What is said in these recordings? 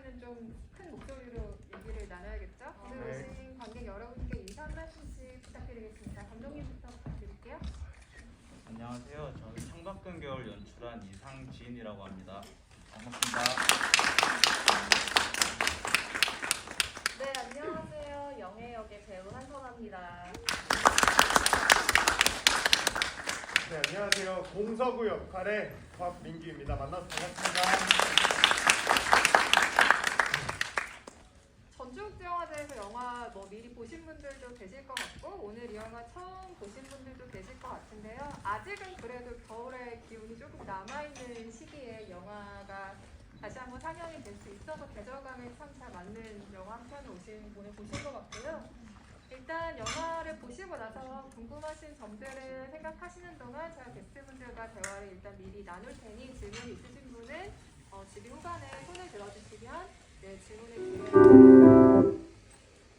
있으면 좀 큰 목소리로 얘기를 나눠야겠죠? 오늘 오신 관객 여러분께 인사 한 말씀씩 부탁드리겠습니다. 감독님부터 부탁드릴게요. 안녕하세요. 저는 창밖은 겨울 연출한 이상진이라고 합니다. 반갑습니다. 네, 안녕하세요. 영애 역의 배우 한선아입니다. 네, 안녕하세요. 공서구 역할의 곽민규입니다. 만나서 반갑습니다. 전주국제영화제에서 영화 미리 보신 분들도 계실 것 같고 오늘 이 영화 처음 보신 분들도 계실 것 같은데요. 아직은 그래도 겨울의 기운이 조금 남아있는 시기에 영화가 다시 한번 상영이 될 수 있어서 계절감에 참 잘 맞는 영화 한 편 오신 분을 보신 것 같고요. 일단 영화를 보시고 나서 궁금하신 점들을 생각하시는 동안 제가 게스트분들과 대화를 일단 미리 나눌 테니 질문이 있으신 분은 질의 후반에 손을 들어주시면 질문을 드려요.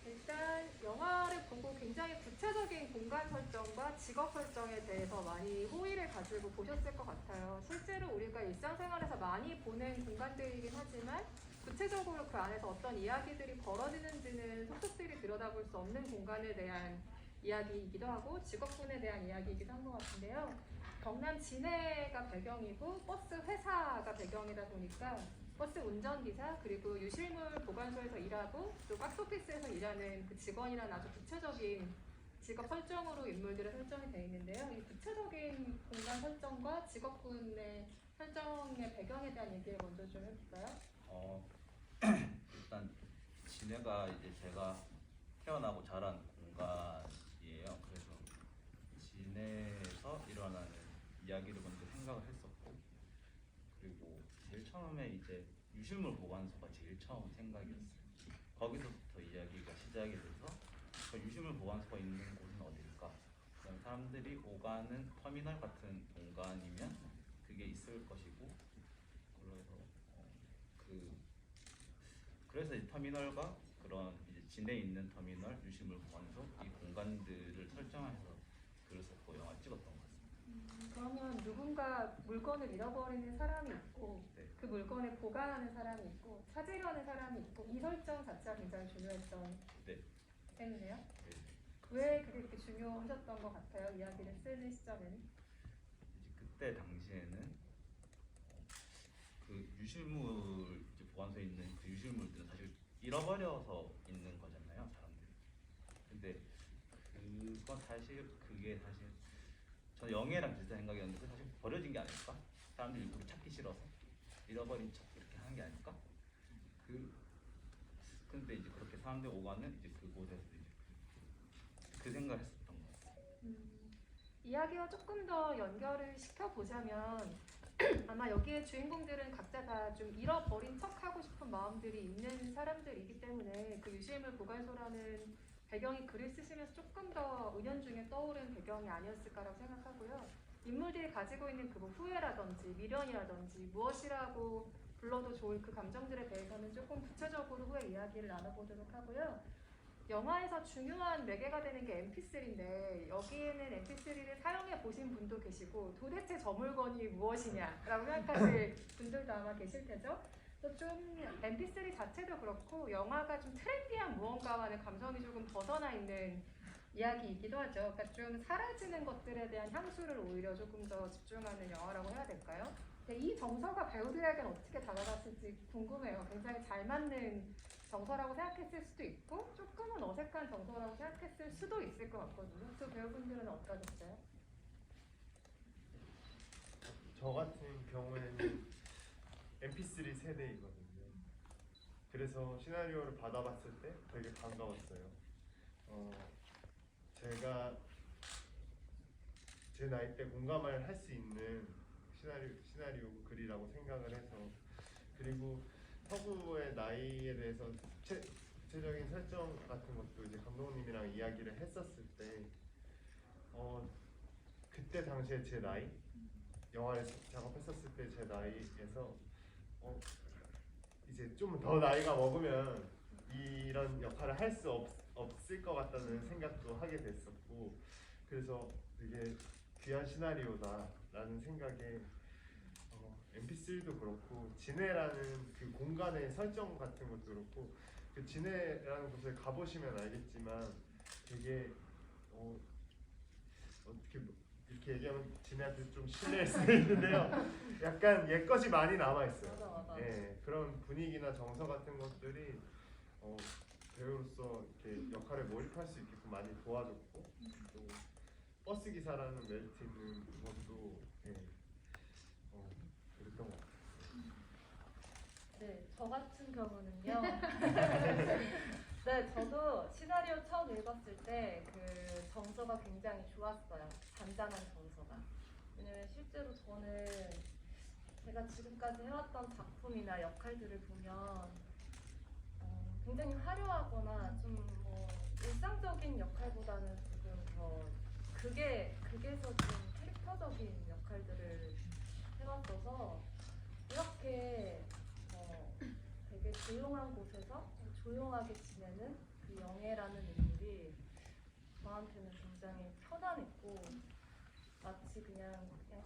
일단 영화를 보고 굉장히 구체적인 공간 설정과 직업 설정에 대해서 많이 호의를 가지고 보셨을 것 같아요. 실제로 우리가 일상생활에서 많이 보는 공간들이긴 하지만 구체적으로 그 안에서 어떤 이야기들이 벌어지는지는 속속들이 들여다볼 수 없는 공간에 대한 이야기이기도 하고 직업군에 대한 이야기이기도 한 것 같은데요. 경남 진해가 배경이고 버스 회사가 배경이다 보니까 버스 운전기사 그리고 유실물 보관소에서 일하고 또 박스오피스에서 일하는 그 직원이라는 아주 구체적인 직업 설정으로 인물들의 설정이 되어 있는데요. 이 구체적인 공간 설정과 직업군의 설정의 배경에 대한 얘기를 먼저 좀 해볼까요? 일단 진해가 이제 제가 태어나고 자란 공간이에요. 그래서 진해에서 일어나는 이야기를 먼저 생각을 했었고, 그리고 제일 처음에 이제 유실물 보관소가 제일 처음 생각이었어요. 거기서부터 이야기가 시작이 돼서 그 유실물 보관소가 있는 곳은 어딜까? 그다음 사람들이 오가는 터미널 같은 공간이면 그게 있을 것이고, 그래서 이제 터미널과 그런 이제 진해에 있는 터미널, 유실물 보관소 이 공간들을 설정해서 글을 썼고 영화 찍었던 것 같습니다. 그러면 누군가 물건을 잃어버리는 사람이 있고 네. 그 물건을 보관하는 사람이 있고 찾으려는 사람이 있고 이 설정 자체가 굉장히 중요했던 네. 셈이네요. 네. 왜 그게 이렇게 중요하셨던 것 같아요? 이야기를 쓰는 시점에는? 이제 그때 당시에는 그 유실물 이제 보관소에 있는 그 유실물들은 사실 잃어버려서 있는 거잖아요, 사람들이. 근데 그게 사실 저는 영예랑 비슷한 생각이었는데 사실 버려진 게 아닐까? 사람들이 일부러 찾기 싫어서 잃어버린 척 이렇게 하는 게 아닐까? 근데 이제 그렇게 사람들이 오가는 이제 그곳에서 이제 그 생각을 했었던 것 같아요. 이야기와 조금 더 연결을 시켜보자면 아마 여기에 주인공들은 각자 다 좀 잃어버린 척하고 싶은 마음들이 있는 사람들이기 때문에 그 유실물 보관소라는 배경이 글을 쓰시면서 조금 더 은연중에 떠오른 배경이 아니었을까라고 생각하고요. 인물들이 가지고 있는 그 후회라든지 미련이라든지 무엇이라고 불러도 좋을 그 감정들에 대해서는 조금 구체적으로 후에 이야기를 나눠보도록 하고요. 영화에서 중요한 매개가 되는 게 mp3인데 여기에는 mp3를 사용해 보신 분도 계시고 도대체 저 물건이 무엇이냐라고 생각하실 분들도 아마 계실 테죠. 또 좀 mp3 자체도 그렇고 영화가 좀 트렌디한 무언가와는 감성이 조금 벗어나 있는 이야기이기도 하죠. 그러니까 좀 사라지는 것들에 대한 향수를 오히려 조금 더 집중하는 영화라고 해야 될까요? 이 정서가 배우들에게는 어떻게 다가갔을지 궁금해요. 굉장히 잘 맞는 정서라고 생각했을 수도 있고 조금은 어색한 정서라고 생각했을 수도 있을 것 같거든요. 그 배우분들은 어떠셨어요? 저 같은 경우에는 mp3 세대이거든요. 그래서 시나리오를 받아봤을 때 되게 반가웠어요. 제가 제 나이 때 공감을 할 수 있는 시나리오 글이라고 생각을 해서, 그리고 서구의 나이에 대해서 구체적인 설정 같은 것도 이제 감독님이랑 이야기를 했었을 때 그때 당시에 제 나이, 영화를 작업했었을 때 제 나이에서 이제 좀 더 나이가 먹으면 이런 역할을 할 수 없을 것 같다는 생각도 하게 됐었고, 그래서 되게 귀한 시나리오다라는 생각에 MP3도 그렇고 진해라는 그 공간의 설정 같은 것도 그렇고 그 진해라는 곳에 가보시면 알겠지만 되게 어떻게 이렇게 얘기하면 진해한테 좀 실례일 수도 있는데요. 약간 옛것이 많이 남아 있어요. 맞아. 예, 그런 분위기나 정서 같은 것들이 배우로서 이렇게 역할에 몰입할 수 있게끔 많이 도와줬고 또 버스 기사라는 멜트 있는 그것도 그랬던 것 같아요. 네, 저 같은 경우는요. 네, 저도 시나리오 처음 읽었을 때 그 정서가 굉장히 좋았어요. 잔잔한 정서가. 왜냐면 실제로 저는 제가 지금까지 해왔던 작품이나 역할들을 보면 굉장히 화려하거나 좀 뭐 일상적인 역할보다는 조금 더 극에서 좀 캐릭터적인 역할들을 해왔어서 이렇게 되게 조용한 곳에서 조용하게 지내는 그 영애라는 인물이 저한테는 굉장히 편안했고 마치 그냥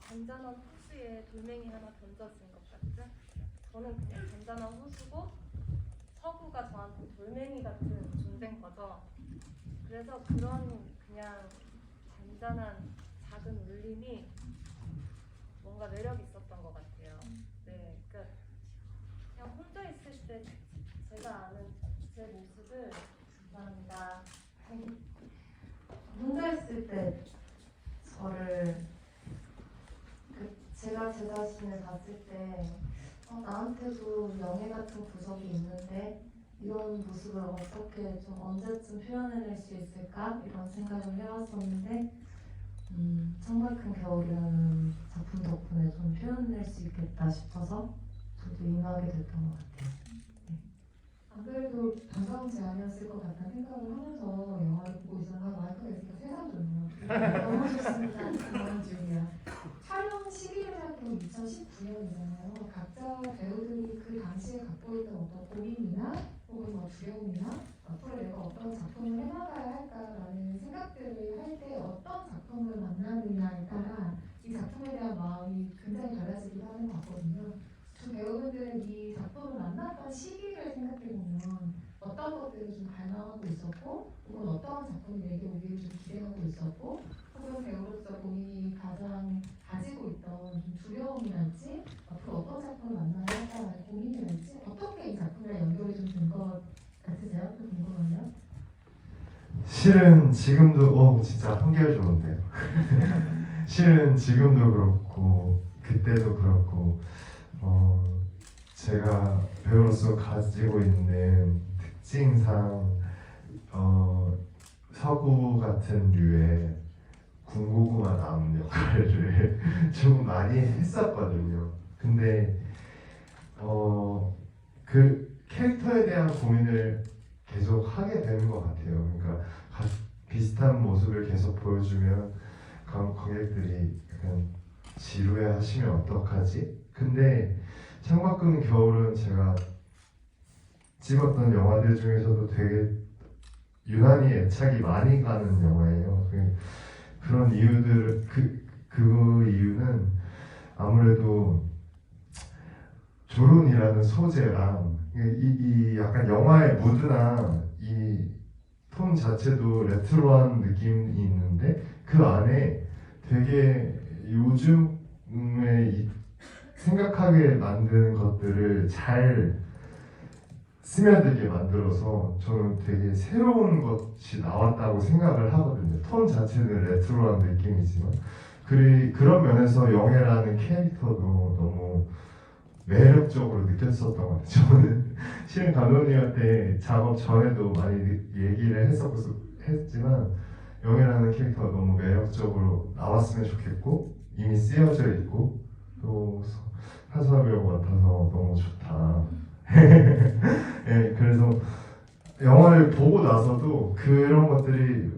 잔잔한 호수에 돌멩이 하나 던져진 것 같죠? 저는 그냥 잔잔한 호수고 서구가 저한테 돌멩이 같은 존재인 거죠. 그래서 그런 그냥 잔잔한 작은 울림이 뭔가 매력 있었던 것 같아요. 네, 그러니까 그냥 혼자 있을 때 제가 아는 제 모습을 감사합니다. 혼자 있을 때 저를 제가 제 자신을 봤을 때 나한테도 영예 같은 구석이 있는데 이런 모습을 어떻게 좀 언제쯤 표현해낼 수 있을까 이런 생각을 해왔었는데 정말 큰 겨울이라는 작품 덕분에 좀 표현해낼 수 있겠다 싶어서 저도 임하게 됐던 것 같아요. 안 그래도 반가운 제안이었을 것 같다는 생각을 하면서 영화를 보고 있었는데 마이크가 있으니까 세상 좋네요. 너무 좋습니다. 그런 줄이야. 촬영 시기를 생각해보면 2019년이잖아요. 각자 배우들이 그 당시에 갖고 있던 어떤 고민이나 혹은 뭐 두려움이나 앞으로 내가 어떤 작품을 해나가야 할까라는 생각들을 할 때 어떤 작품을 만나느냐에 따라 이 작품에 대한 마음이 굉장히 달라지기도 하는 것 같거든요. 두 배우분들은 이 작품을 만났던 시기를 생각해보면 어떤 것들을 좀 갈망하고 있었고 혹은 어떤 작품이 내게 오기를 좀 기대하고 있었고 혹은 배우로서 본인이 가장 가지고 있던 좀 두려움이랄지 앞으로 어떤 작품을 만나야 할까라는 고민이랄지 어떻게 이 작품이랑 연결이 좀 된 것 같으세요? 좀 궁금하네요. 실은 지금도 진짜 한결 좋은데요. 실은 지금도 그렇고 그때도 그렇고 제가 배우로서 가지고 있는 특징상 서구 같은 류의 군고구마 나온 역할을 좀 많이 했었거든요. 근데 그 캐릭터에 대한 고민을 계속 하게 되는 것 같아요. 그러니까 비슷한 모습을 계속 보여주면 관객들이 약간 지루해하시면 어떡하지? 근데 창밖은 겨울은 제가 찍었던 영화들 중에서도 되게 유난히 애착이 많이 가는 영화예요. 그런 이유들 그 이유는 아무래도 조론이라는 소재랑 이 약간 영화의 무드나 이 톤 자체도 레트로한 느낌이 있는데 그 안에 되게 요즘에 생각하게 만드는 것들을 잘 스며들게 만들어서 저는 되게 새로운 것이 나왔다고 생각을 하거든요. 톤 자체는 레트로한 느낌이지만 그런 면에서 영애라는 캐릭터도 너무 매력적으로 느꼈었던 것 같아요. 저는 실은 감독님한테 작업 전에도 많이 얘기를 했지만 영애라는 캐릭터가 너무 매력적으로 나왔으면 좋겠고 이미 쓰여져 있고 또 한수아 배우 같아서 너무 좋다. 네, 그래서 영화를 보고 나서도 그런 것들이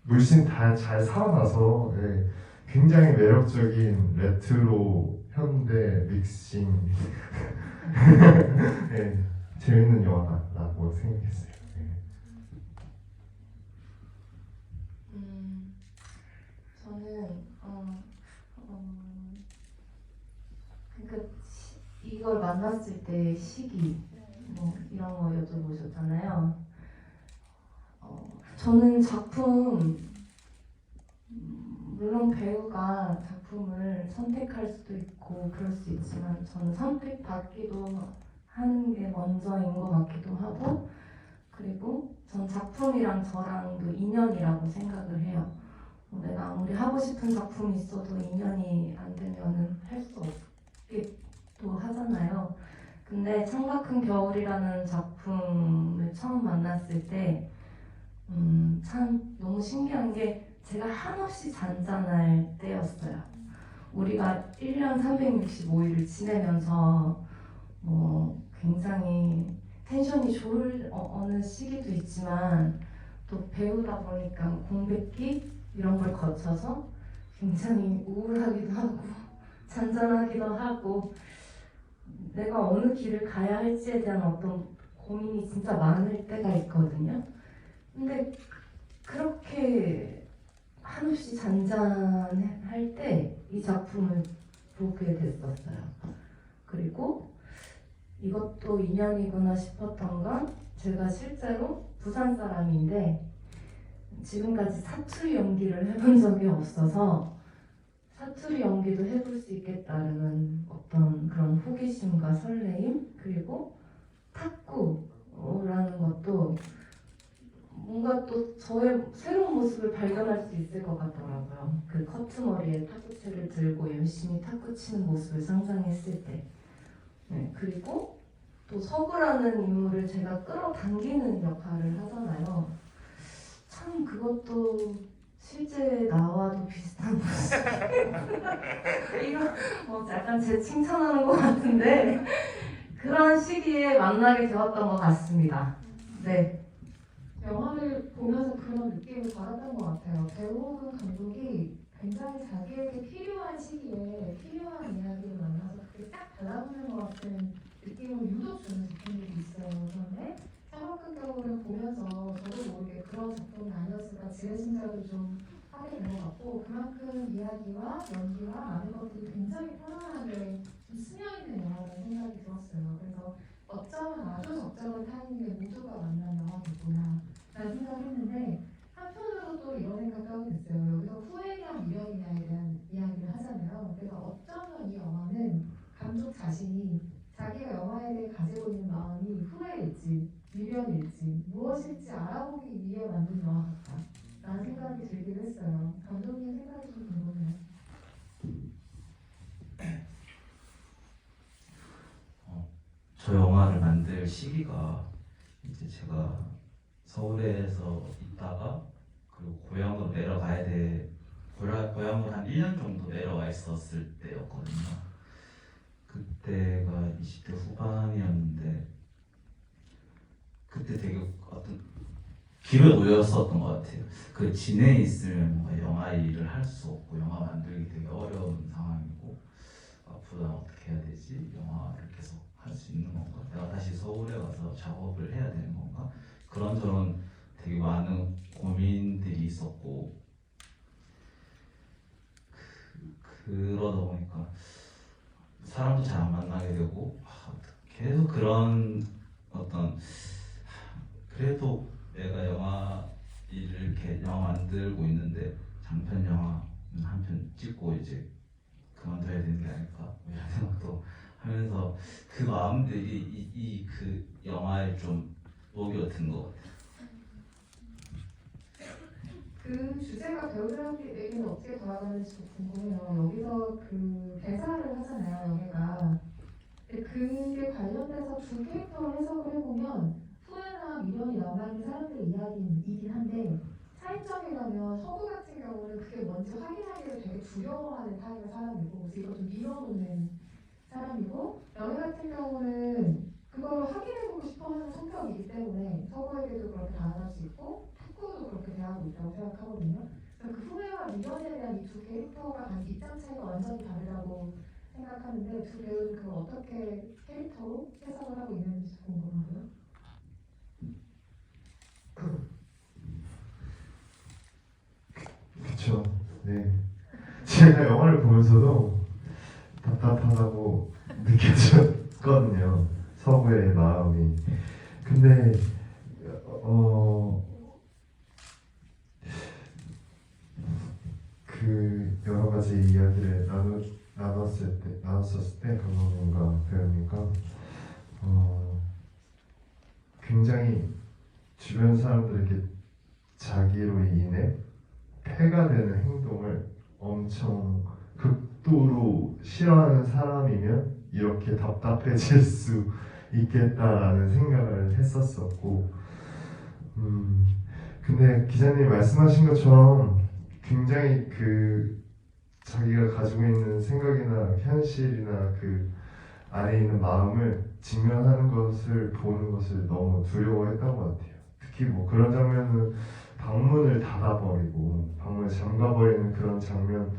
물씬 다 잘 살아나서 굉장히 매력적인 레트로 현대 믹싱 재밌는 영화라고 생각했어요. 저는 그러니까 이걸 만났을 때 시기 뭐 이런 거 여쭤보셨잖아요. 저는 작품 물론 배우가 작품을 선택할 수도 있고 그럴 수 있지만 저는 선택받기도 하는 게 먼저인 것 같기도 하고 그리고 전 작품이랑 저랑도 인연이라고 생각을 해요. 내가 아무리 하고 싶은 작품이 있어도 인연이 안 되면은 할 수 없기도 하잖아요. 근데 창가 큰 겨울이라는 작품을 처음 만났을 때 참 너무 신기한 게 제가 한없이 잔잔할 때였어요. 우리가 1년 365일을 지내면서 뭐 굉장히 텐션이 좋을 어느 시기도 있지만 또 배우다 보니까 공백기 이런 걸 거쳐서 굉장히 우울하기도 하고 잔잔하기도 하고 내가 어느 길을 가야 할지에 대한 어떤 고민이 진짜 많을 때가 있거든요. 근데 그렇게 한없이 잔잔할 때 이 작품을 보게 됐었어요. 그리고 이것도 인연이구나 싶었던 건 제가 실제로 부산 사람인데 지금까지 사투리 연기를 해본 적이 없어서 사투리 연기도 해볼 수 있겠다는 어떤 그런 호기심과 설레임 그리고 탁구라는 것도 뭔가 또 저의 새로운 모습을 발견할 수 있을 것 같더라고요. 그 커트머리에 탁구채를 들고 열심히 탁구 치는 모습을 상상했을 때 네, 그리고 또 서구라는 인물을 제가 끌어당기는 역할을 하잖아요. 참 그것도 실제 나와도 비슷한 모습. 이거 뭐 약간 제 칭찬하는 것 같은데 그런 시기에 만나게 되었던 것 같습니다. 네. 영화를 보면서 그런 느낌을 받았던 것 같아요. 배우훈 감독이 굉장히 자기에게 필요한 시기에 필요한 이야기를 만나서 그게 딱 달라붙는 것 같은 느낌을 유독 주는 작품들이 있어요. 그런데 창가 큰 겨울을 보면서 저도 모르게 그런 작품이 아니었을까 지레짐작을 좀 하게 된 것 같고 그만큼 이야기와 연기와 많은 것들이 굉장히 편안하게 좀 스며있는 영화라는 생각이 들었어요. 그래서 어쩌면 아주 적절한 타이밍에 모두가 만난 영화겠구나 라는 생각을 했는데 한편으로 또 이런 생각도 하게 됐어요. 여기서 후회냐 미련이냐에 대한 이야기를 하잖아요. 그래서 어쩌면 이 영화는 감독 자신이 자기가 영화에 대해 가지고 있는 마음이 후회일지 미련일지 무엇일지 알아보기 위해 만든 영화 같다 라는 생각이 들기도 했어요. 감독님 생각이 좀 궁금해요. 저 영화를 만들 시기가 이제 제가 서울에서 있다가 그리고 고향으로 내려가야 돼 고향으로 한 1년 정도 내려와 있었을 때였거든요. 그때가 20대 후반이었는데 그때 되게 어떤 길을 놓였었던 것 같아요. 그 진해에 있으면 뭔가 영화 일을 할 수 없고 영화 만들기 되게 어려운 상황이고 앞으로 난 어떻게 해야 되지? 영화를 계속 할 수 있는 건가? 내가 다시 서울에 가서 작업을 해야 되는 건가? 그런저런 되게 많은 고민들이 있었고 그러다 보니까 사람도 잘 안 만나게 되고 계속 그런 어떤 그래도 내가 영화 일을 이렇게 영화 만들고 있는데 장편 영화 한 편 찍고 이제 그만둬야 되는 게 아닐까 이런 생각도 하면서 그 마음들이 그 영화에 좀 녹여든 것 같아요. 그 주제가 배우들에게는 어떻게 돌아가는지 좀 궁금해요. 여기서 그 대사를 하잖아요, 영애가. 근데 그게 관련돼서 두 캐릭터를 해석을 해보면 후회나 미련이 남아있는 사람들의 이야기이긴 한데 차이점이라면 서구 같은 경우는 그게 뭔지 확인하기를 되게 두려워하는 타입의 사람이고 그래서 이걸 좀 밀어놓는 사람이고 영애 같은 경우는 그걸 확인해보고 싶어하는 성격이기 때문에 서구에게도 그렇게 다가갈 수 있고 탁구도 그렇게 대하고 있다고 생각하거든요. 그래서 그 후회와 미련에 대한 이 두 캐릭터가 가진 입장 차이가 완전히 다르다고 생각하는데 두 배우는 그걸 어떻게 캐릭터로 해석을 하고 있는지 궁금하고요. 그렇죠. 네. 제가 영화를 보면서도 답답하다고 느껴졌거든요. 서구의 마음이. 근데 그 여러 가지 이야기를 나눴을 때 감독님과 배우님과 굉장히 주변 사람들에게 자기로 인해 폐가 되는 행동을 엄청 극도로 싫어하는 사람이면 이렇게 답답해질 수 있겠다라는 생각을 했었었고, 근데 기자님이 말씀하신 것처럼 굉장히 그 자기가 가지고 있는 생각이나 현실이나 그 안에 있는 마음을 직면하는 것을 보는 것을 너무 두려워했던 것 같아요. 특히 뭐 그런 장면은 방문을 닫아버리고 방문을 잠가버리는 그런 장면을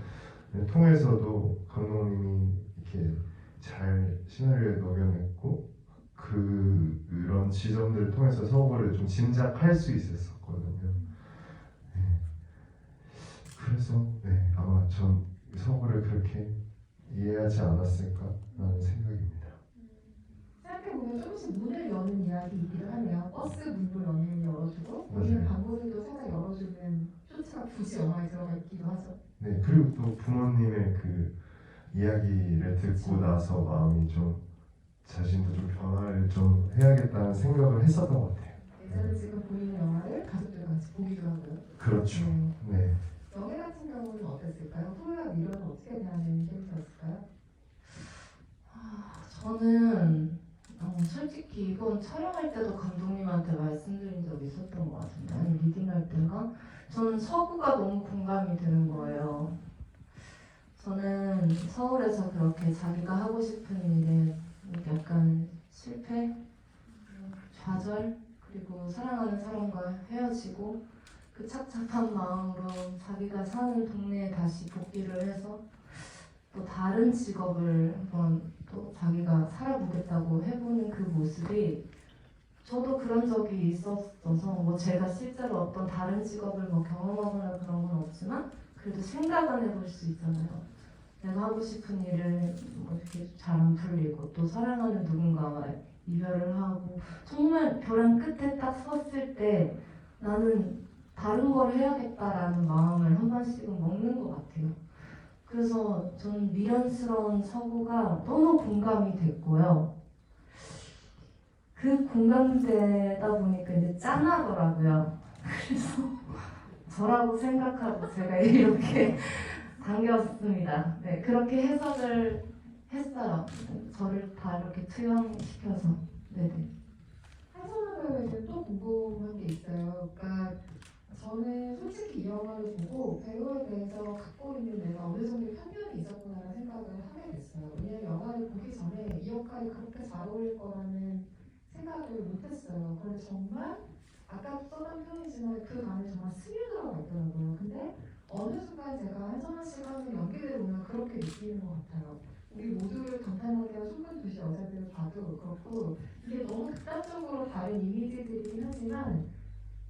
통해서도 감독님이 이렇게 잘 시나리오에 녹여냈고 그런 지점들을 통해서 서구를 좀 짐작할 수 있었거든요. 네. 그래서 네, 아마 전 서구를 그렇게 이해하지 않았을까라는 생각입니다. 생각해보면 조금씩 문을 여는 이야기이기도 하네요. 버스 문도 열어주고 우리는 맞아요. 방문도 살짝 열어주는 쇼츠가 굳이 영화에 들어가 있기도 하죠. 네, 그리고 또 부모님의 그 이야기를 듣고 나서 마음이 좀 자신도 좀 변화를 좀 해야겠다는 생각을 했었던 것 같아요. 예전에 지금 보이는 영화를 가족들 같이 보기도 하고요. 그렇죠. 네. 네. 영애 같은 경우는 어땠을까요? 토요와 미련은 어떻게 대하는 캐릭터였을까요? 저는 솔직히 이건 촬영할 때도 감독님한테 말씀드린 적 있었던 것 같은데, 아니 리딩할 때가 저는 서구가 너무 공감이 되는 거예요. 저는 서울에서 그렇게 자기가 하고 싶은 일에 약간 실패, 좌절, 그리고 사랑하는 사람과 헤어지고 그 착잡한 마음으로 자기가 사는 동네에 다시 복귀를 해서 또 다른 직업을 한번 또 자기가 살아보겠다고 해보는 그 모습이 저도 그런 적이 있었어서 뭐 제가 실제로 어떤 다른 직업을 뭐 경험하거나 그런 건 없지만 그래도 생각은 해볼 수 있잖아요. 내가 하고 싶은 일을 뭐 이렇게 잘 안 풀리고 또 사랑하는 누군가와 이별을 하고 정말 벼랑 끝에 딱 섰을 때 나는 다른 걸 해야겠다라는 마음을 한 번씩은 먹는 것 같아요. 그래서 저는 미련스러운 서구가 너무 공감이 됐고요. 그 공감되다 보니까 이제 짠하더라고요. 그래서 저라고 생각하고 제가 이렇게 당겼습니다. 네, 그렇게 해석을 했어요. 저를 다 이렇게 투영시켜서. 네네. 한선호 배우에게 또 궁금한 게 있어요. 그러니까 저는 솔직히 이 영화를 보고 배우에 대해서 갖고 있는 내가 어느 정도 편견이 있었구나라는 생각을 하게 됐어요. 왜냐면 영화를 보기 전에 이 역할이 그렇게 잘 어울릴 거라는 생각을 못했어요. 그런데 정말 아까 써둔 표현이지만 그 안에 정말 스며들어가 있더라고요. 근데 어느 순간 제가 한선아 씨가 하는 연기를 보면 그렇게 느끼는 것 같아요. 우리 모두를 감탄하게 한 손만 두시 여자들을 봐도 그렇고 이게 너무 극단적으로 다른 이미지들이긴 하지만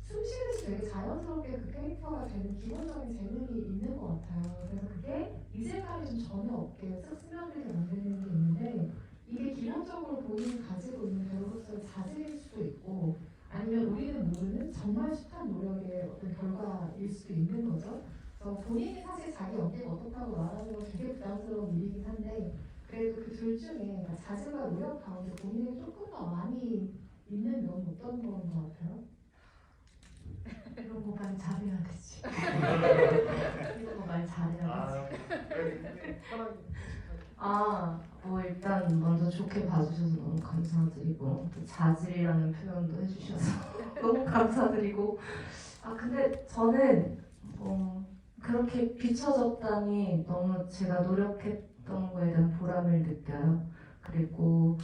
숨쉬듯이 되게 자연스럽게 그 캐릭터가 되는 기본적인 재능이 있는 것 같아요. 그래서 그게 이질감이 좀 전혀 없게 쓱 스며들게 만드는 게 있는데 이게 기본적으로 본인이 가지고 있는 배우로서의 자질일 수도 있고 아니면 우리는 모르는 정말 숱한 노력의 어떤 결과일 수도 있는 거죠. 그래서 본인이 사실 자기 연기가 어떻다고 말하는 건 되게 부담스러운 일이긴 한데 그래도 그 둘 중에 자질과 노력 가운데 본인이 조금 더 많이 있는 면은 어떤 거인 것 같아요? 이런 거 말 잘해야 되지. 이런 거 말 잘해야 되지. 뭐 일단 먼저 좋게 봐주셔서 너무 감사드리고 또 자질이라는 표현도 해주셔서 너무 감사드리고 근데 저는 그렇게 비춰졌다니 너무 제가 노력했던 거에 대한 보람을 느껴요. 그리고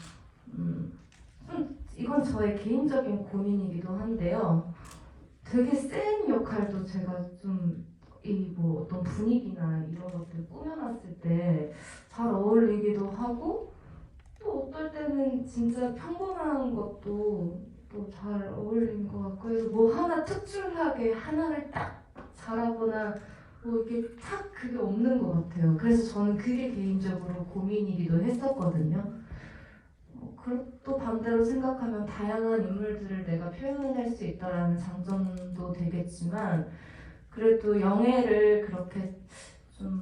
이건 저의 개인적인 고민이기도 한데요. 되게 센 역할도 제가 좀 이 뭐 어떤 분위기나 이런 것들 꾸며놨을 때 잘 어울리기도 하고 또 어떨 때는 진짜 평범한 것도 또 잘 어울리는 것 같고 해서 뭐 하나 특출나게 하나를 딱 잘하거나 뭐 이렇게 탁 그게 없는 것 같아요. 그래서 저는 그게 개인적으로 고민이기도 했었거든요. 또 반대로 생각하면 다양한 인물들을 내가 표현해낼 수 있다라는 장점도 되겠지만 그래도 영애를 그렇게 좀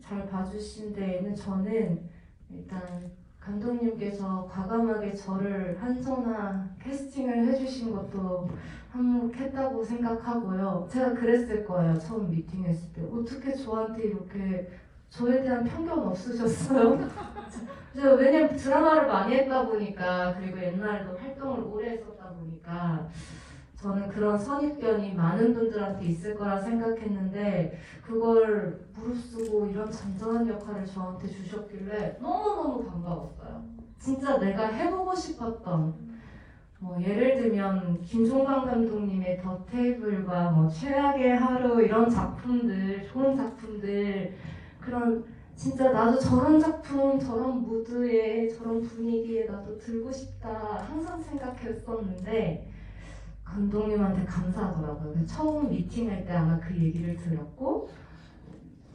잘 봐주신 데에는 저는 일단 감독님께서 과감하게 저를 한선아 캐스팅을 해주신 것도 한몫했다고 생각하고요. 제가 그랬을 거예요. 처음 미팅했을 때. 어떻게 저한테 이렇게 저에 대한 편견 없으셨어요? 제가 왜냐면 드라마를 많이 했다 보니까 그리고 옛날에도 활동을 오래 했었다 보니까 저는 그런 선입견이 많은 분들한테 있을 거라 생각했는데 그걸 무릅쓰고 이런 잔잔한 역할을 저한테 주셨길래 너무너무 반가웠어요. 진짜 내가 해보고 싶었던 뭐 예를 들면 김종관 감독님의 더 테이블과 뭐 최악의 하루 이런 작품들 좋은 작품들 그런 진짜 나도 저런 작품 저런 무드에 저런 분위기에 나도 들고 싶다 항상 생각했었는데 감독님한테 감사하더라고요. 처음 미팅할 때 아마 그 얘기를 들었고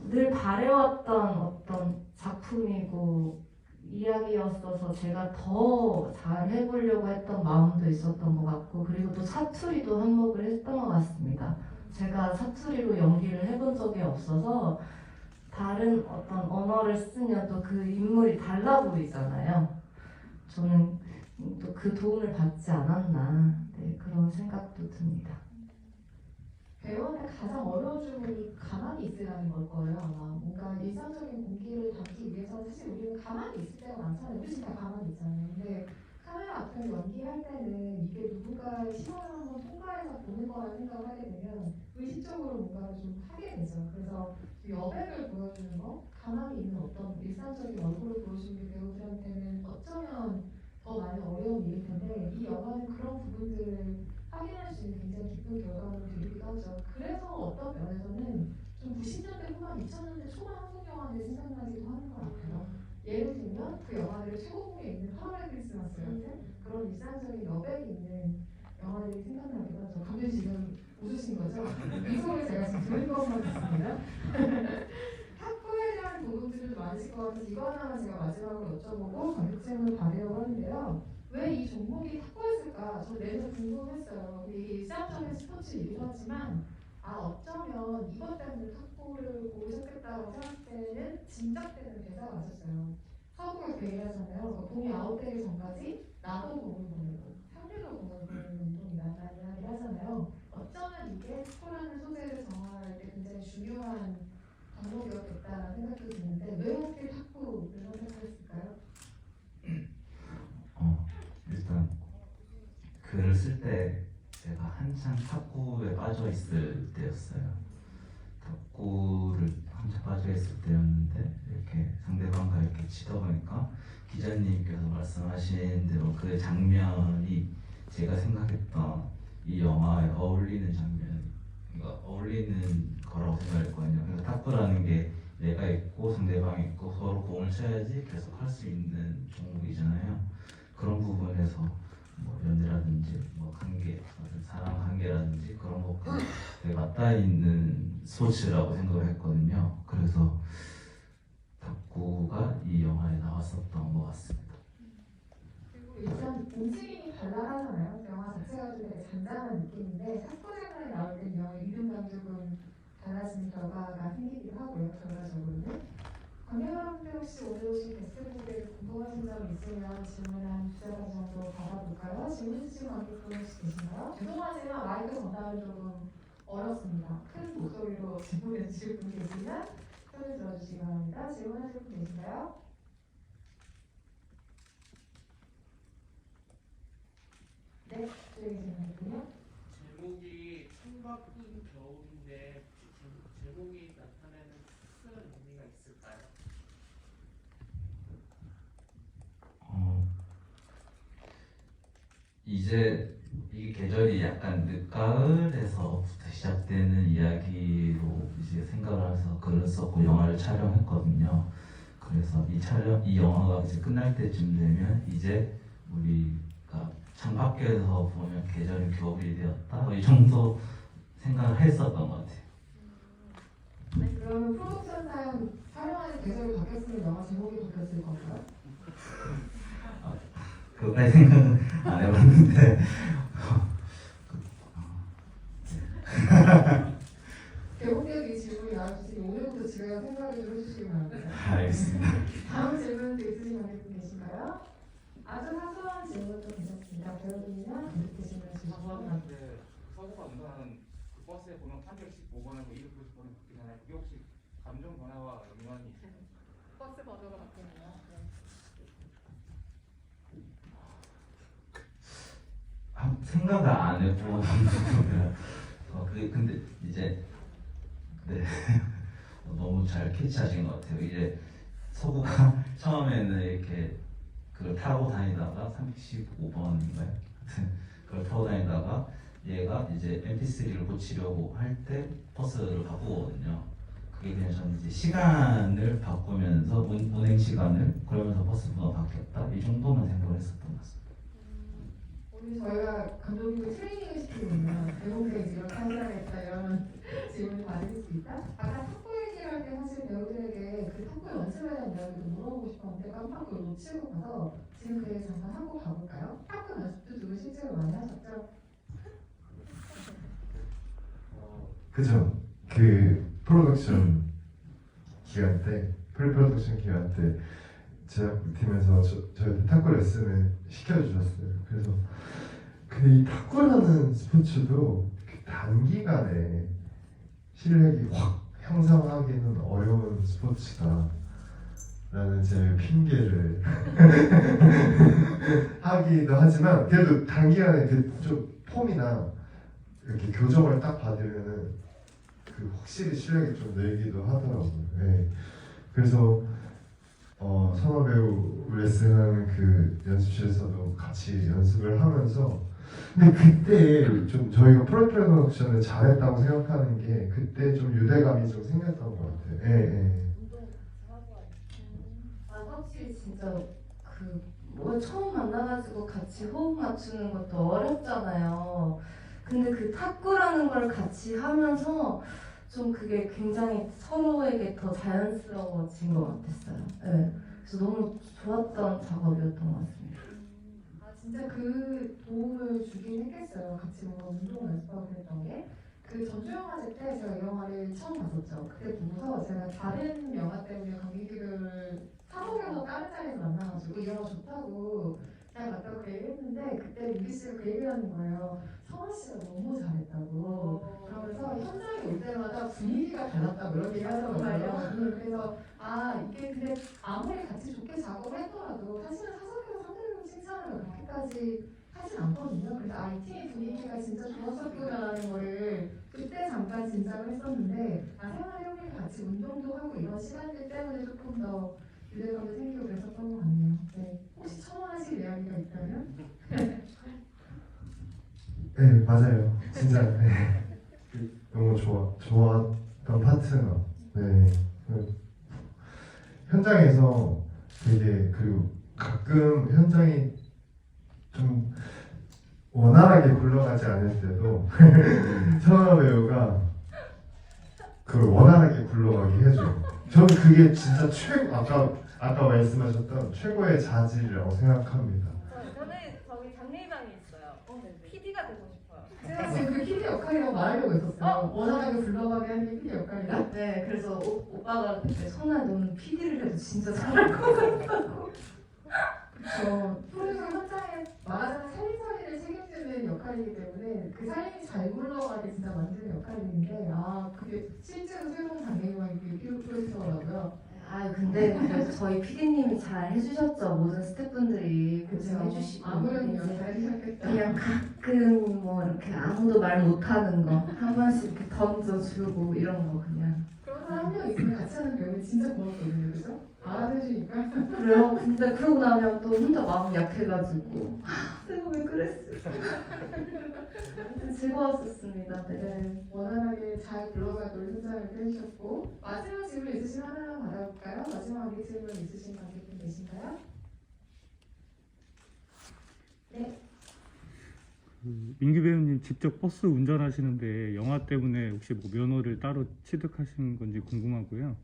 늘 바래왔던 어떤 작품이고 이야기였어서 제가 더 잘 해보려고 했던 마음도 있었던 것 같고 그리고 또 사투리도 한몫을 했던 것 같습니다. 제가 사투리로 연기를 해본 적이 없어서 다른 어떤 언어를 쓰면 또 그 인물이 달라 보이잖아요. 저는 또 그 도움을 받지 않았나 그런 생각도 듭니다. 배우한테 가장 어려운 질문이 가만히 있으라는 걸 거예요. 아마 뭔가 일상적인 공기를 담기 위해서 사실 우리는 가만히 있을 때가 많잖아요. 우리 지금 다 가만히 있잖아요. 근데 카메라 앞에서 연기할 때는 이게 누군가의 시선을 한번 통과해서 보는 거라는 생각을 하게 되면 의식적으로 뭔가를 좀 하게 되죠. 그래서 그 여백을 보여주는 거, 가만히 있는 어떤 일상적인 얼굴을 보여주는 게 배우들한테는 어쩌면 더 많이 어려운 일일 텐데 이 영화는 그런 부분들을 확인할 수 있는 굉장히 기쁜 결과물을 드리기도 하죠. 그래서 어떤 면에서는 좀 90년대 후반, 2000년대 초반 한국 영화들이 생각나기도 하는 것 같아요. 예를 들면 그 영화들의 최고봉에 있는 8월의 크리스마스 같은 그런 일상적인 여백이 있는 영화들이 생각나기도 하죠. 감독님 지금 웃으신 거죠? 이 소리 제가 지금 들은 것만 같습니다. 탁구에 대한 부분들도 많으실 것 같아서 이거 하나만 제가 마지막으로 여쭤보고 관객질문을 받으려고 하는데요. 왜 이 종목이 탁구였을까? 저는 내내 궁금했어요. 우리 일상적인 스포츠이기도 하지만 어쩌면 이것 때문에 탁구를 고르셨겠다고 생각되는 짐작되는 대사가 있었어요. 서구가 그 얘기하잖아요. 공이 아웃되기 전까지 나도 공을 보내고 상대도 공을 보내는 운동이다라는 이야기를 하잖아요. 어쩌면 이게 탁구라는 소재를 정할 때 굉장히 중요한 방법이었겠다라는 생각도 드는데 왜 하필 탁구를 선택하셨을까요? 일단 글을 쓸 때 제가 한창 탁구에 빠져 있을 때였어요. 탁구를 한창 빠져 있을 때였는데 이렇게 상대방과 이렇게 치다 보니까 기자님께서 말씀하신 대로 그 장면이 제가 생각했던 이 영화에 어울리는 장면, 그러니까 어울리는 거라고 생각했거든요. 그래서 탁구라는 게 내가 있고 상대방이 있고 서로 공을 쳐야지 계속 할 수 있는 종목이잖아요. 그런 부분에서 뭐 연애라든지 뭐 관계, 사랑 관계라든지 그런 것과 되게 맞닿아 있는 스포츠라고 생각을 했거든요. 그래서 탁구가 이 영화에 나왔었던 것 같습니다. 그리고 일단 움직임이 발랄하잖아요. 영화 자체가 좀 되게 잔잔한 느낌인데 탁구 장면에 나올 때 영화의 리듬감 조금 달라지는 결과가 생기기도 하고요. 결과적으로는. 강경환 혹시 오늘 오신 게스트분들에게 궁금하신 점이 있으면 질문을 한 두세 가지 정도 받아볼까요? 질문 주시는 관객분 혹시 계신가요? 죄송하지만 마이크 전달은 조금 어렵습니다. 큰 목소리로 질문해 주실 분 계시면 손을 들어주시기 바랍니다. 질문하실 분 계신가요? 네, 저기 질문이군요. 제목이 창밖은 겨울인데 제목이 나타내는 특별한 의미가 있을까요? 이제 이 계절이 약간 늦가을에서부터 시작되는 이야기로 이제 생각을 하면서 글을 썼고 영화를 촬영했거든요. 그래서 이 영화가 이제 끝날 때쯤 되면 이제 우리가 창밖에서 보면 계절이 겨울이 되었다. 이 정도 생각을 했었던 것 같아요. 그러면 프로덕션상 촬영하는 계절이 바뀌었으면 영화 제목이 바뀌었을 건가요? 그것까지 생각은 안 해봤는데 개봉되는 이 질문이 나와주시니 오늘부터 제가 생각을 좀 해주시기 바랍니다. 알겠습니다. 다음 질문도 있으신 관객분 계신가요? 아주 사소한 질문도 괜찮습니다. 배우님이나 계속되시면 주시기 바랍니다. 네, 서구가 운전하는 그 버스에 보면 315번하고 290번을 바뀌잖아요. 그게 혹시 감정 변화와 연관이 있어요? 버스 번호가 바뀌네요. 네. 생각을 안 해본 부분이라 그게 근데 이제 네 너무 잘 캐치하신 것 같아요. 이제 서구가 처음에는 이렇게 그걸 타고 다니다가 35번인가요? 하여튼 그걸 타고 다니다가 얘가 이제 MP3를 고치려고 할 때 버스를 바꾸거든요. 그게 그냥 저는 이제 시간을 바꾸면서 운행 시간을 그러면서 버스 번호가 바뀌었다 이 정도만 생각을 했었던 것 같습니다. 오늘 저희가 감독님을 트레이닝을 시키면요. 배우가 이렇게 하셔야겠다 이런 질문을 받을 수 있다? 아까 탁구 얘기를 할 때 사실 배우들에게 그 탁구 연습에 대한 이야기도 물어보고 싶었는데 깜빡 그걸 놓치고 가서 지금 그 얘기 잠깐 하고 가볼까요? 탁구 연습도 두 분 실제로 많이 하셨죠? 그죠. 그 프로덕션 기간 때, 프리프로덕션 기간 때 제작팀에서 저한테 탁구 레슨을 시켜주셨어요. 그래서 근데 이 탁구라는 스포츠도 그 단기간에 실력이 확 향상하기는 어려운 스포츠다 라는 제 핑계를 하기도 하지만 그래도 단기간에 그 좀 폼이나 이렇게 교정을 딱 받으면은 그 확실히 실력이 좀 늘기도 하더라고요. 네. 그래서 선호 배우 레슨하는 그 연습실에서도 같이 연습을 하면서 근데 그때 좀 저희가 프로덕션을 잘했다고 생각하는 게 그때 좀 유대감이 좀 생겼던 것 같아요. 예, 예. 아 확실히 진짜 뭐 처음 만나가지고 같이 호흡 맞추는 것도 어렵잖아요. 근데 그 탁구라는 걸 같이 하면서 좀 그게 굉장히 서로에게 더 자연스러워진 것 같았어요. 네. 그래서 너무 좋았던 작업이었던 것 같습니다. 아 진짜 그 도움을 주긴 했겠어요. 같이 뭔가 운동 연습하고 그랬던 게. 그 전주영화제 때 제가 이 영화를 처음 봤었죠. 그때 보고서 제가 다른 영화 때문에 관객들을 사석에서 다른 자리에서 만나가지고 이 영화 좋다고 잘 봤다고 그 얘기를 했는데 그때 민기 씨가 그 얘기를 하는 거예요. 성원 씨가 너무 잘했다고. 그러면서 현장에 올 때마다 분위기가 달랐다고 이런 얘기 하더라고요. 그래서 아 이게 근데 아무리 같이 좋게 작업을 했더라도 사실은 사석에서 상대방 칭찬을 그렇게까지 하진 않거든요. 그래서 아, 이 팀의 분위기가 진짜 좋았었구나라는 거를 그때 잠깐 짐작을 했었는데 아, 생활 형님 같이 운동도 하고 이런 시간들 때문에 조금 더 유대감도 생기고 그랬었던 것 같네요. 네. 혹시 첨언하실 이야기가 있다면? 네, 맞아요. 진짜 네. 너무 좋았던 파트너. 네. 현장에서 되게 그리고 가끔 현장이 좀 원활하게 굴러가지 않을 때도 선호 배우가 그걸 원활하게 굴러가게 해줘요. 저는 그게 진짜 아까 말씀하셨던 최고의 자질이라고 생각합니다. 저는 저기 장례장에 있어요. PD가 되고 싶어요. 제가 지금 그 PD 역할이라고 말하려고 했었어요. 원활하게 굴러가게 하는 게 PD 역할이다. 네, 그래서 오빠가 그때 선아 너는 PD를 해도 진짜 잘할 것 같다고. 그렇죠. 프로듀서 현장에 말하자면 살림살이를 책임지는 역할이기 때문에 그 살림이 잘 굴러가게 진짜 만드는 역할인데 아 그게 실제로 새로운 장면이 그게 프로듀서더라고요. 아 근데 그래도 저희 PD님이 잘 해주셨죠. 모든 스태프분들이 그렇죠. 해주시고 아무래도 이제 잘하셨겠다. 그냥 가끔 뭐 이렇게 아무도 말 못하는 거 한 번씩 이렇게 던져주고 이런 거 그냥. 그런 사람 한 명 있으면 같이 하는 배우는 진짜 고맙거든요, 그죠? 알아주시니까. 그래요. 근데 그러고 나면 또 혼자 마음 약해가지고 내가 왜 그랬을까. 아무튼 즐거웠었습니다. 네. 네, 원활하게 잘 굴러가도록 현장을 펴주셨고 마지막 질문 있으시면 하나 받아볼까요? 마지막에 질문 있으신 관객분 계신가요? 네. 민규 배우님 직접 버스 운전하시는데 영화 때문에 혹시 뭐 면허를 따로 취득하신 건지 궁금하고요.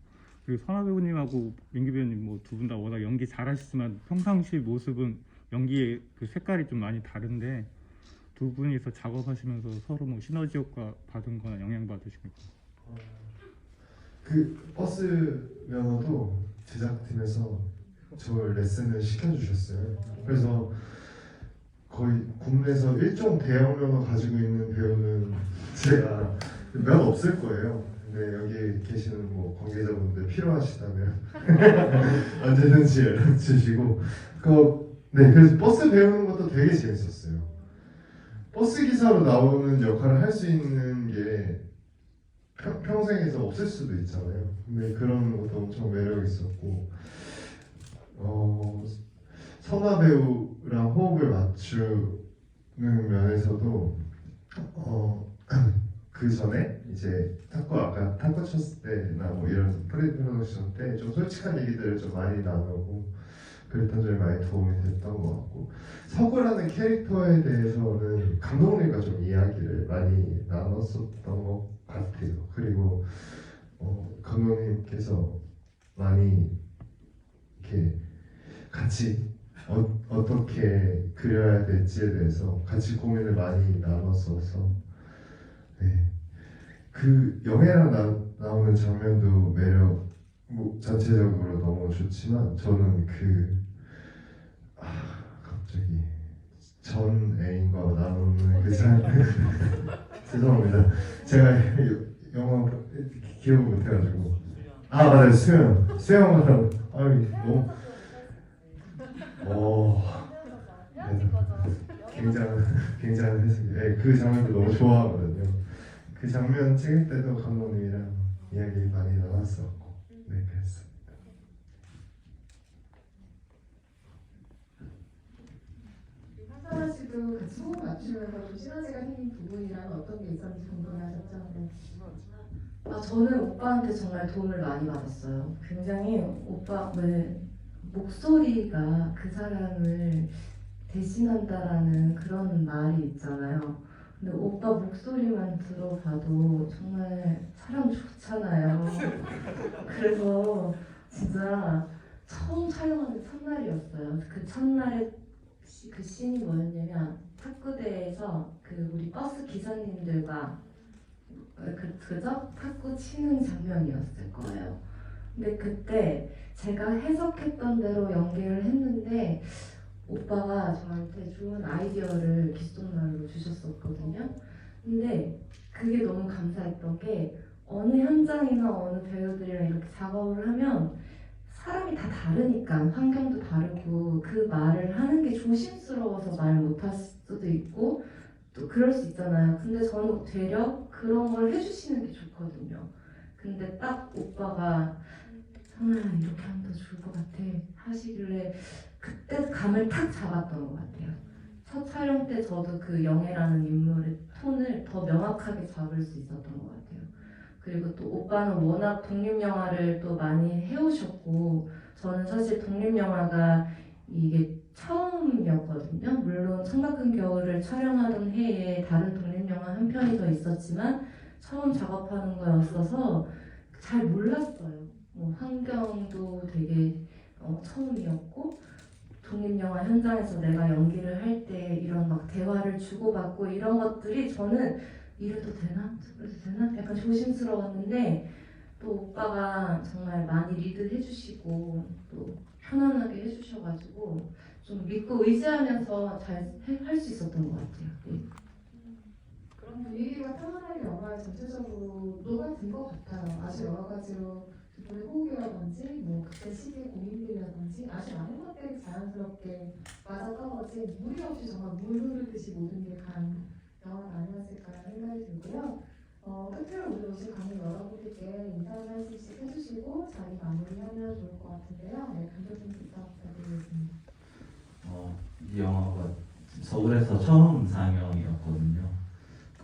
그리고 선아 배우님하고 민규 배우님 뭐 두 분 다 워낙 연기 잘하시지만 평상시 모습은 연기의 그 색깔이 좀 많이 다른데 두 분이서 작업하시면서 서로 뭐 시너지 효과 받은 거나 영향 받으십니까? 그 버스 면허도 제작팀에서 저 레슨을 시켜주셨어요. 그래서 거의 국내에서 일종 대형 면허 가지고 있는 배우는 제가 몇 없을 거예요. 근데 여기 계시는 뭐 관계자분들 필요하시다면 언제든지 연락 주시고 네, 그래서 버스 배우는 것도 되게 재밌었어요. 버스 기사로 나오는 역할을 할 수 있는 게 평생에서 없을 수도 있잖아요. 근데 그런 것도 엄청 매력 있었고, 선아 배우랑 호흡을 맞추는 면에서도 그 전에 이제 아까 탁구 쳤을 때나 뭐 이런 프리프로덕션 때 좀 솔직한 얘기들을 좀 많이 나누고 그랬던 점이 많이 도움이 됐던 것 같고, 서구라는 캐릭터에 대해서는 감독님과 좀 이야기를 많이 나눴었던 것 같아요. 그리고 감독님께서 많이 이렇게 같이 어떻게 그려야 될지에 대해서 같이 고민을 많이 나눴어서, 네. 그 영애랑 나오는 장면도 매력 뭐 전체적으로 너무 좋지만 저는 갑자기 전 애인과 나누는 그 장면 죄송합니다. 제가 영화 기억을 못해가지고 맞아요. 수영하다가 너무 굉장한 해석이. 네, 그 장면도 너무 좋아하거든요. 그 장면 찍을 때도 감독님이랑 이야기 많이 나눴었고, 네, 그랬습니다. 한사라 씨도 같이 호흡 맞추면서 좀 시너지가 생긴 부분이라면 어떤 게 있었는지 궁금해하셨죠? 네. 저는 오빠한테 정말 도움을 많이 받았어요. 굉장히 오빠의 목소리가 그 사람을 대신한다라는 그런 말이 있잖아요. 근데 오빠 목소리만 들어봐도 정말 사람 좋잖아요. 그래서 진짜 처음 촬영하는 첫날이었어요. 그 첫날에 그 씬이 뭐였냐면 탁구대에서 그 우리 버스 기사님들과 그죠? 탁구 치는 장면이었을 거예요. 근데 그때 제가 해석했던 대로 연기를 했는데 오빠가 저한테 좋은 아이디어를 귓속말로 주셨었거든요. 근데 그게 너무 감사했던 게 어느 현장이나 어느 배우들이랑 이렇게 작업을 하면 사람이 다 다르니까 환경도 다르고 그 말을 하는 게 조심스러워서 말 못할 수도 있고 또 그럴 수 있잖아요. 근데 저는 되려 그런 걸 해주시는 게 좋거든요. 근데 딱 오빠가 성아야 이렇게 하면 더 좋을 것 같아 하시길래 그때 감을 탁 잡았던 것 같아요. 첫 촬영 때 저도 그 영애라는 인물의 톤을 더 명확하게 잡을 수 있었던 것 같아요. 그리고 또 오빠는 워낙 독립영화를 또 많이 해오셨고 저는 사실 독립영화가 이게 처음이었거든요. 물론 청박한 겨울을 촬영하던 해에 다른 독립영화 한 편이 더 있었지만 처음 작업하는 거였어서 잘 몰랐어요. 환경도 되게 처음이었고 독립영화 현장에서 내가 연기를 할 때 이런 막 대화를 주고받고 이런 것들이 저는 이래도 되나? 저래도 되나? 약간 조심스러웠는데 또 오빠가 정말 많이 리드해 주시고 또 편안하게 해주셔가지고 좀 믿고 의지하면서 잘 할 수 있었던 것 같아요. 네. 그런 분위기가 편안하게 영화에 전체적으로 녹아든 것 같아요. 아주 여러 가지로 두 분의 호흡이라든지 뭐 그때 시기의 고민들이라든지 아주 많은 것들이 자연스럽게 맞아 떨어진 무리 없이 정말 물 흐르듯이 모든 게 간 영화가 아니었을까 생각이 들고요. 끝으로 우리 오신 관객 여러분들께 인사 한 말씀씩 해주시고 자리 마무리하면 좋을 것 같은데요. 네, 감독님부터 부탁드리겠습니다. 이 영화가 서울에서 처음 상영이었거든요.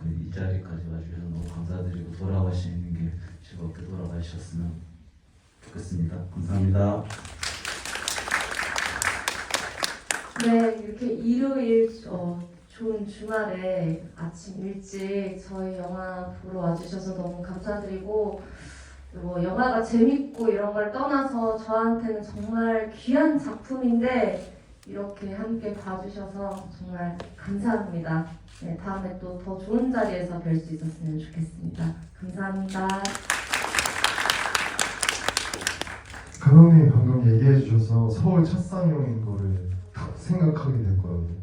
이 자리까지 와주셔서 너무 감사드리고 돌아가시는 게 즐겁게 돌아가셨으면 좋겠습니다. 감사합니다. 네, 이렇게 일요일 좋은 주말에 아침 일찍 저희 영화 보러 와주셔서 너무 감사드리고, 뭐 영화가 재밌고 이런 걸 떠나서 저한테는 정말 귀한 작품인데 이렇게 함께 봐주셔서 정말 감사합니다. 네, 다음에 또 더 좋은 자리에서 뵐 수 있었으면 좋겠습니다. 감사합니다. 감독님 방금 얘기해 주셔서 서울 첫 상영인 거를 딱 생각하게 됐거든요.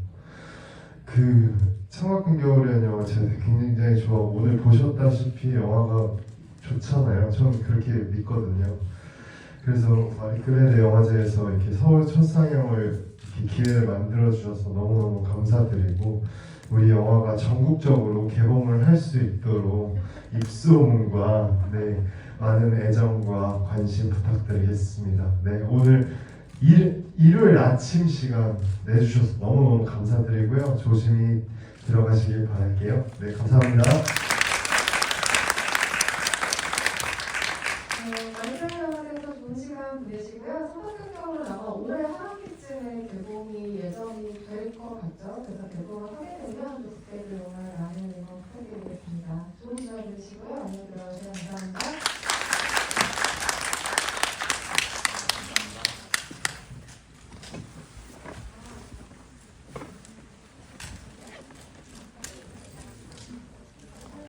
그 창밖은 겨울이라는 영화 제가 굉장히 좋아하고 오늘 보셨다시피 영화가 좋잖아요. 저는 그렇게 믿거든요. 그래서 마리크레르 영화제에서 이렇게 서울 첫 상영을 이렇게 기회를 만들어 주셔서 너무너무 감사드리고, 우리 영화가 전국적으로 개봉을 할 수 있도록 입소문과 많은 애정과 관심 부탁드리겠습니다. 네, 오늘 일요일 아침 시간 내주셔서 너무너무 감사드리고요. 조심히 들어가시길 바랄게요. 네, 감사합니다. 마리크레르 영화제에서 좋은 시간 보내시고요. 성악극적으로 아마 올해 하반기쯤에 개봉이 예정이 될 것 같죠. 그래서 개봉을 하게 되면 또 그때도 영화